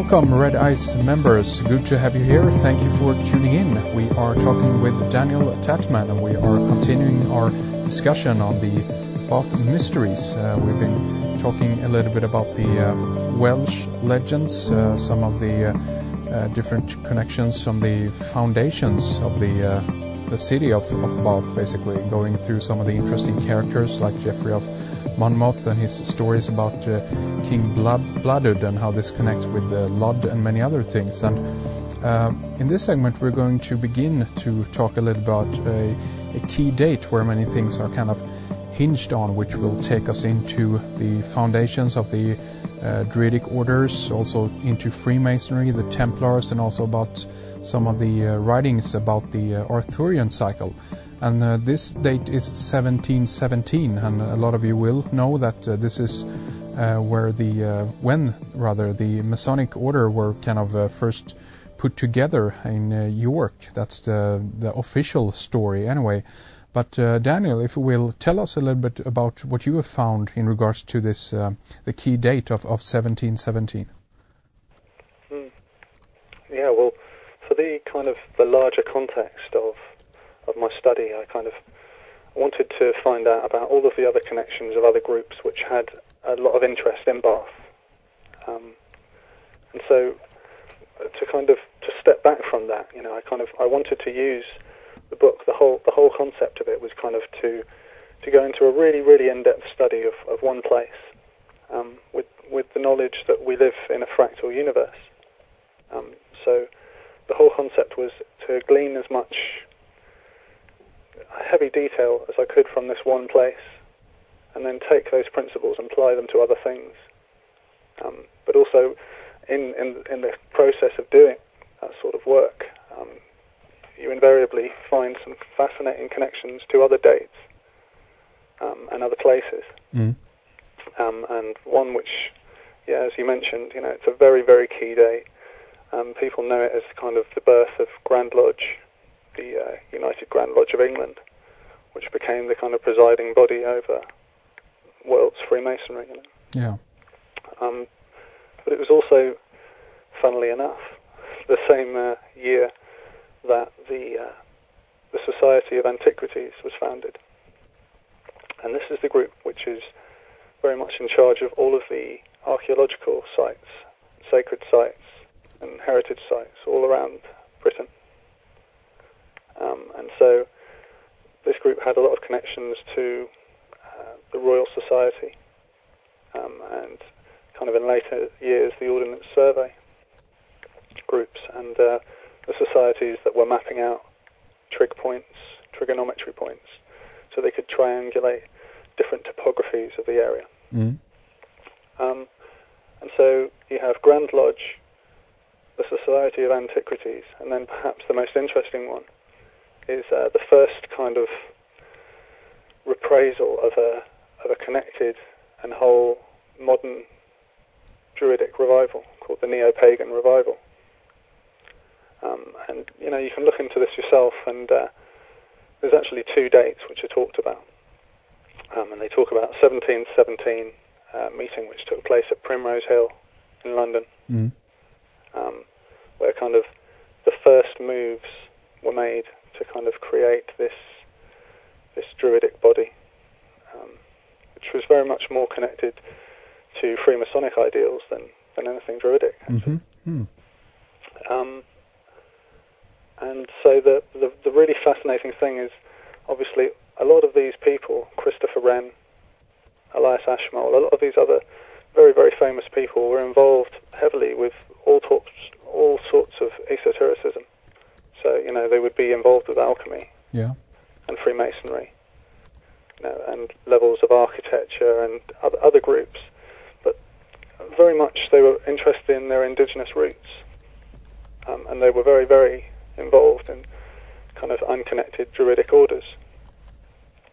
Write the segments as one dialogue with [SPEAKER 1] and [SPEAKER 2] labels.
[SPEAKER 1] Welcome, Red Eyes members. Good to have you here. Thank you for tuning in. We are talking with Daniel Tatman, and we are continuing our discussion on the Bath mysteries. We've been talking a little bit about the Welsh legends, some of the different connections from the foundations of the city of Bath, basically, going through some of the interesting characters like Geoffrey of Monmouth and his stories about King Blooded and how this connects with Lod and many other things. And in this segment we're going to begin to talk a little about a key date where many things are kind of hinged on, which will take us into the foundations of the Druidic orders, also into Freemasonry, the Templars, and also about some of the writings about the Arthurian cycle. And this date is 1717, and a lot of you will know that this is where the Masonic order were kind of first put together in York. That's the official story anyway. But Daniel, if you will, tell us a little bit about what you have found in regards to this, the key date of 1717.
[SPEAKER 2] Yeah, well, for the kind of the larger context of my study, I wanted to find out about all of the other connections of other groups which had a lot of interest in Bath. And so to step back from that, I wanted to use the book, the whole concept of it was kind of to go into a really, really in-depth study of one place, with the knowledge that we live in a fractal universe. So the whole concept was to glean as much heavy detail as I could from this one place, and then take those principles and apply them to other things. But also, in the process of doing that sort of work, you invariably find some fascinating connections to other dates and other places. And one which, as you mentioned, it's a very, very key date. People know it as kind of the birth of Grand Lodge, the United Grand Lodge of England, which became the kind of presiding body over world's Freemasonry.
[SPEAKER 1] Yeah.
[SPEAKER 2] But it was also, funnily enough, the same year that the Society of Antiquities was founded. And this is the group which is very much in charge of all of the archaeological sites, sacred sites, and heritage sites all around Britain. And so this group had a lot of connections to the Royal Society, and kind of in later years the Ordnance Survey groups, and the societies that were mapping out trigonometry points, so they could triangulate different topographies of the area. And so you have Grand Lodge, the Society of Antiquities, and then perhaps the most interesting one is the first kind of reprisal of a connected and whole modern Druidic revival called the Neo-Pagan Revival. And you can look into this yourself, and there's actually two dates which are talked about. And they talk about 1717 meeting which took place at Primrose Hill in London, where kind of the first moves were made to kind of create this Druidic body, which was very much more connected to Freemasonic ideals than anything Druidic. And so the really fascinating thing is, obviously, a lot of these people, Christopher Wren, Elias Ashmole, a lot of these other very, very famous people were involved heavily with all sorts of esotericism. So, they would be involved with alchemy and Freemasonry, and levels of architecture and other groups. But very much they were interested in their indigenous roots, and they were very, very involved in kind of unconnected Druidic orders.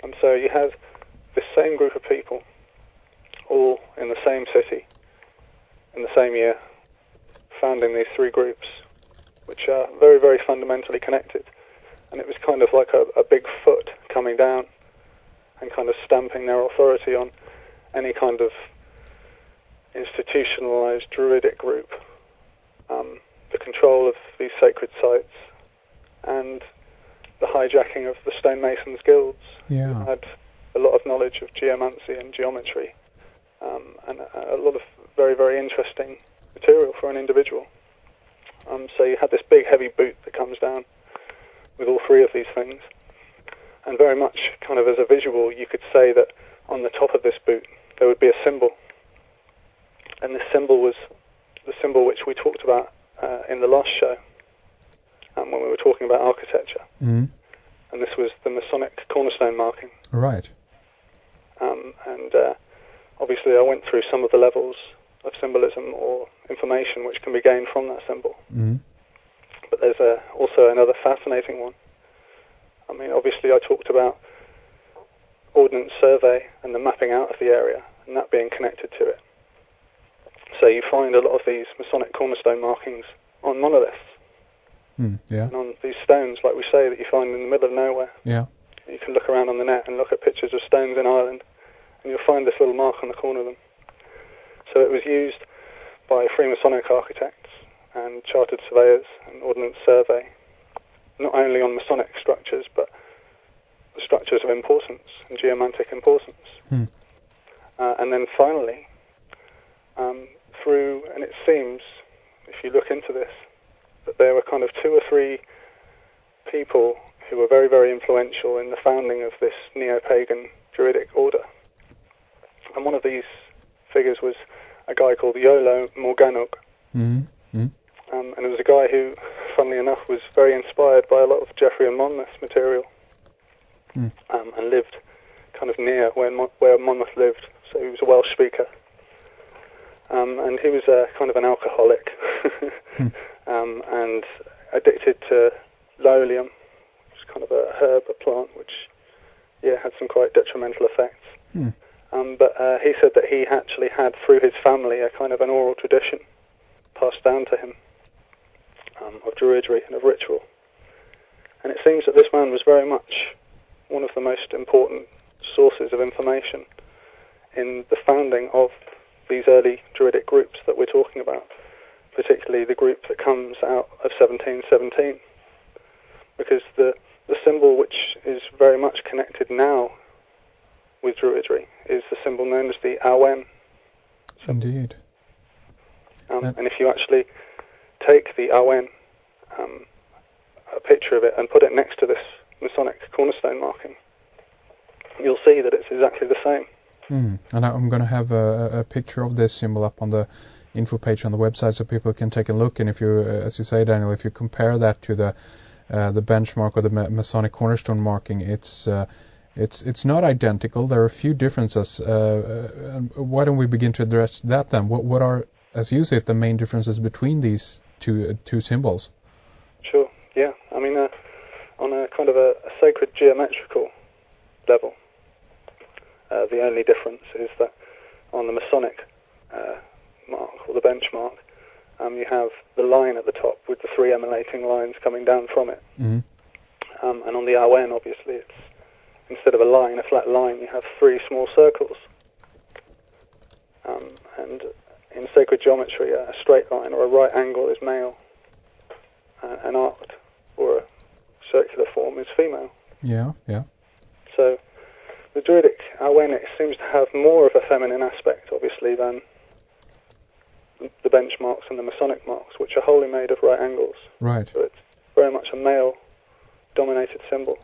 [SPEAKER 2] And so you have this same group of people, all in the same city, in the same year, founding these three groups, which are very, very fundamentally connected. And it was kind of like a big foot coming down and kind of stamping their authority on any kind of institutionalized Druidic group control of these sacred sites and the hijacking of the stonemasons' guilds.
[SPEAKER 1] Yeah.
[SPEAKER 2] Who had a lot of knowledge of geomancy and geometry, and a lot of very, very interesting material for an individual. So you had this big, heavy boot that comes down with all three of these things. And very much kind of as a visual, you could say that on the top of this boot there would be a symbol. And this symbol was the symbol which we talked about in the last show, when we were talking about architecture.
[SPEAKER 1] Mm.
[SPEAKER 2] And this was the Masonic cornerstone marking.
[SPEAKER 1] Right.
[SPEAKER 2] And obviously I went through some of the levels of symbolism or information which can be gained from that symbol.
[SPEAKER 1] Mm.
[SPEAKER 2] But there's also another fascinating one. I mean, obviously I talked about ordnance survey and the mapping out of the area and that being connected to it. So you find a lot of these Masonic cornerstone markings on monoliths.
[SPEAKER 1] Yeah.
[SPEAKER 2] And on these stones, like we say, that you find in the middle of nowhere.
[SPEAKER 1] Yeah.
[SPEAKER 2] You can look around on the net and look at pictures of stones in Ireland, and you'll find this little mark on the corner of them. So it was used by Freemasonic architects and chartered surveyors and ordnance survey, not only on Masonic structures, but structures of importance and geomantic importance. And then finally, through, and it seems, if you look into this, that there were kind of 2 or 3 people who were very, very influential in the founding of this neo-pagan druidic order. And one of these figures was a guy called Iolo Morganwg. And it was a guy who, funnily enough, was very inspired by a lot of Geoffrey and Monmouth's material, and lived kind of near where Monmouth lived, so he was a Welsh speaker. And he was kind of an alcoholic, and addicted to lolium, which is kind of a herb, a plant, which, had some quite detrimental effects. But he said that he actually had, through his family, a kind of an oral tradition passed down to him of druidry and of ritual. And it seems that this man was very much one of the most important sources of information in the founding of these early druidic groups that we're talking about, particularly the group that comes out of 1717, because the symbol which is very much connected now with druidry is the symbol known as the Awen.
[SPEAKER 1] Indeed.
[SPEAKER 2] And if you actually take the Awen, a picture of it, and put it next to this Masonic cornerstone marking, you'll see that it's exactly the same.
[SPEAKER 1] And I'm going to have a picture of this symbol up on the info page on the website so people can take a look. And if you, as you say, Daniel, if you compare that to the benchmark or the Masonic cornerstone marking, it's not identical. There are a few differences. Why don't we begin to address that then? What are, as you say, the main differences between these two symbols?
[SPEAKER 2] Sure. Yeah. I mean, on a kind of a sacred geometrical level, the only difference is that on the Masonic mark, or the benchmark, you have the line at the top with the 3 emanating lines coming down from it. And on the Awen, obviously, it's instead of a line, a flat line, you have 3 small circles. And in sacred geometry, a straight line or a right angle is male. An arced or a circular form is female.
[SPEAKER 1] Yeah.
[SPEAKER 2] So the druidic Awen, it seems to have more of a feminine aspect, obviously, than the benchmarks and the Masonic marks, which are wholly made of right angles.
[SPEAKER 1] Right.
[SPEAKER 2] So it's very much a male-dominated symbol.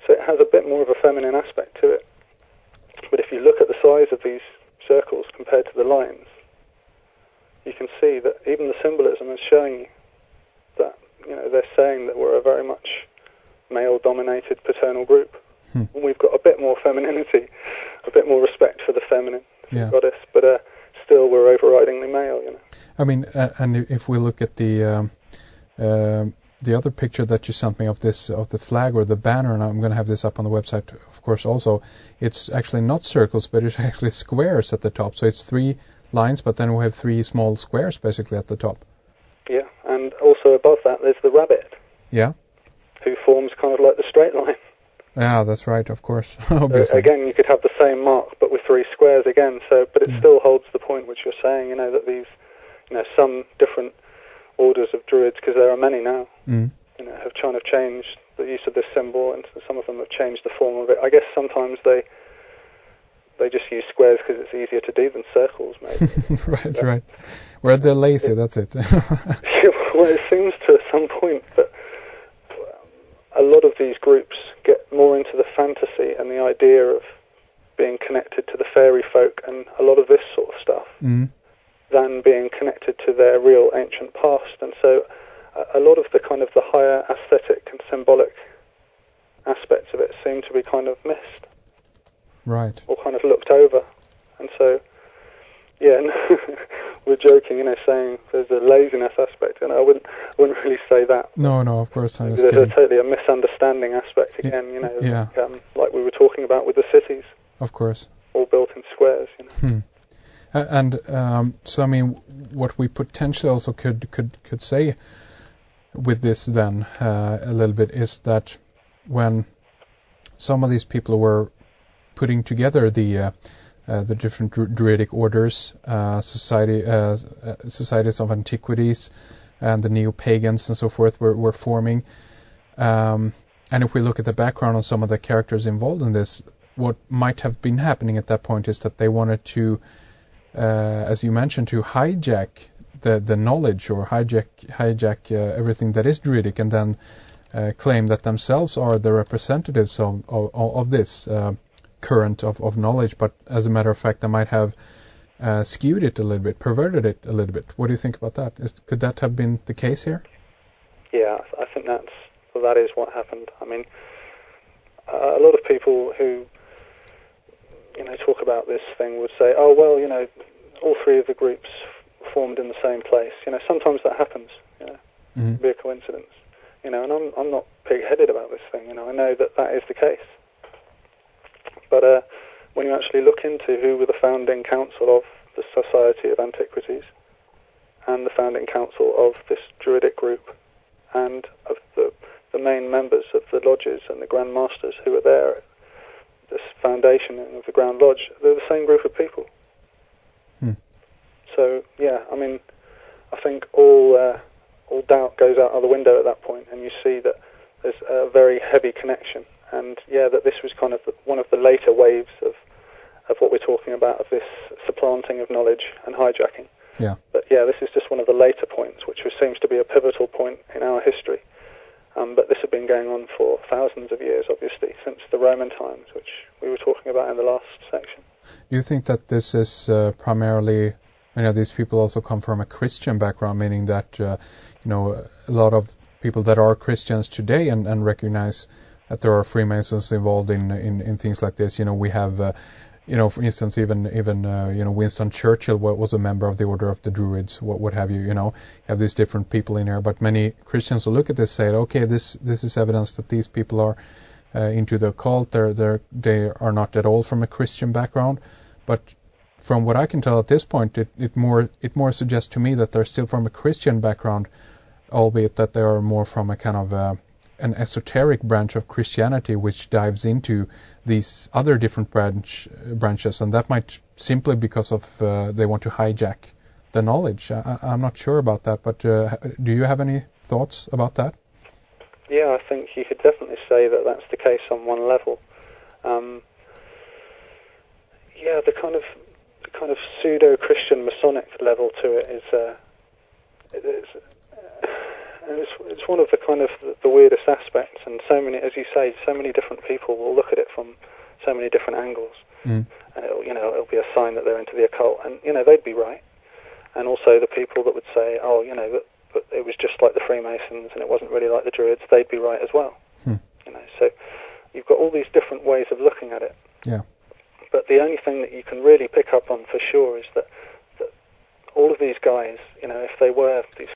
[SPEAKER 2] So it has a bit more of a feminine aspect to it. But if you look at the size of these circles compared to the lines, you can see that even the symbolism is showing you that, they're saying that we're a very much male-dominated paternal group. And we've got a bit more femininity, a bit more respect for the feminine, goddess, but still we're overridingly male,
[SPEAKER 1] I mean, and if we look at the other picture that you sent me of the flag or the banner, and I'm going to have this up on the website, of course, also, it's actually not circles, but it's actually squares at the top. So it's 3 lines, but then we have 3 small squares basically at the top. Yeah,
[SPEAKER 2] and also above that there's the rabbit.
[SPEAKER 1] Yeah.
[SPEAKER 2] Who forms kind of like the straight line.
[SPEAKER 1] Yeah, that's right, of course, obviously.
[SPEAKER 2] Again, you could have the same mark, but with 3 squares again. So, but it still holds the point which you're saying, that these, some different orders of druids, because there are many now, have kind of changed the use of this symbol, and some of them have changed the form of it. I guess sometimes they just use squares because it's easier to do than circles, maybe.
[SPEAKER 1] Right. Where they're lazy, that's it.
[SPEAKER 2] Well, it seems to some point that a lot of these groups get more into the fantasy and the idea of being connected to the fairy folk and a lot of this sort of stuff than being connected to their real ancient past. And so a lot of the kind of the higher aesthetic and symbolic aspects of it seem to be kind of missed.
[SPEAKER 1] Right.
[SPEAKER 2] Or kind of looked over. And so, we're joking, saying there's a laziness aspect, and I wouldn't really say that.
[SPEAKER 1] No, of course.
[SPEAKER 2] There's totally a misunderstanding aspect again, like we were talking about with the cities.
[SPEAKER 1] Of course.
[SPEAKER 2] All built in squares,
[SPEAKER 1] And so, I mean, what we potentially also could say with this then a little bit is that when some of these people were putting together the different druidic orders, societies of antiquities, and the neo-pagans and so forth were forming. And if we look at the background on some of the characters involved in this, what might have been happening at that point is that they wanted to, as you mentioned, to hijack the knowledge or hijack everything that is druidic, and then claim that themselves are the representatives of this current of knowledge. But as a matter of fact, they might have skewed it a little bit, perverted it a little bit. What do you think about that? Could that have been the case here?
[SPEAKER 2] Yeah, I think that is what happened. I mean, a lot of people who talk about this thing would say, oh, well, all three of the groups formed in the same place. Sometimes that happens, be a coincidence. And I'm not pig-headed about this thing, I know that is the case. But when you actually look into who were the founding council of the Society of Antiquities and the founding council of this druidic group and of the main members of the lodges and the Grand Masters who were there at this foundation of the Grand Lodge, they're the same group of people. So, I mean, I think all doubt goes out of the window at that point, and you see that there's a very heavy connection. And, that this was kind of one of the later waves of what we're talking about, of this supplanting of knowledge and hijacking.
[SPEAKER 1] Yeah.
[SPEAKER 2] But, this is just one of the later points, which seems to be a pivotal point in our history. But this had been going on for thousands of years, obviously, since the Roman times, which we were talking about in the last section.
[SPEAKER 1] Do you think that this is primarily, these people also come from a Christian background, meaning that, a lot of people that are Christians today and recognize that there are Freemasons involved in things like this. We have, for instance, even Winston Churchill was a member of the Order of the Druids. What have you? You have these different people in here. But many Christians will look at this, say, okay, this is evidence that these people are into the occult. They are not at all from a Christian background. But from what I can tell at this point, it more suggests to me that they're still from a Christian background, albeit that they are more from a kind of an esoteric branch of Christianity, which dives into these other different branches, and that might simply because of they want to hijack the knowledge. I'm not sure about that, but do you have any thoughts about that?
[SPEAKER 2] Yeah, I think you could definitely say that that's the case on one level. The kind of pseudo-Christian Masonic level to it is. It's one of the kind of the weirdest aspects, and so many, as you say, so many different people will look at it from so many different angles, and it'll be a sign that they're into the occult, and they'd be right, and also the people that would say, but it was just like the Freemasons and it wasn't really like the Druids, they'd be right as well. So you've got all these different ways of looking at it.
[SPEAKER 1] Yeah.
[SPEAKER 2] But the only thing that you can really pick up on for sure is that all of these guys, if they were these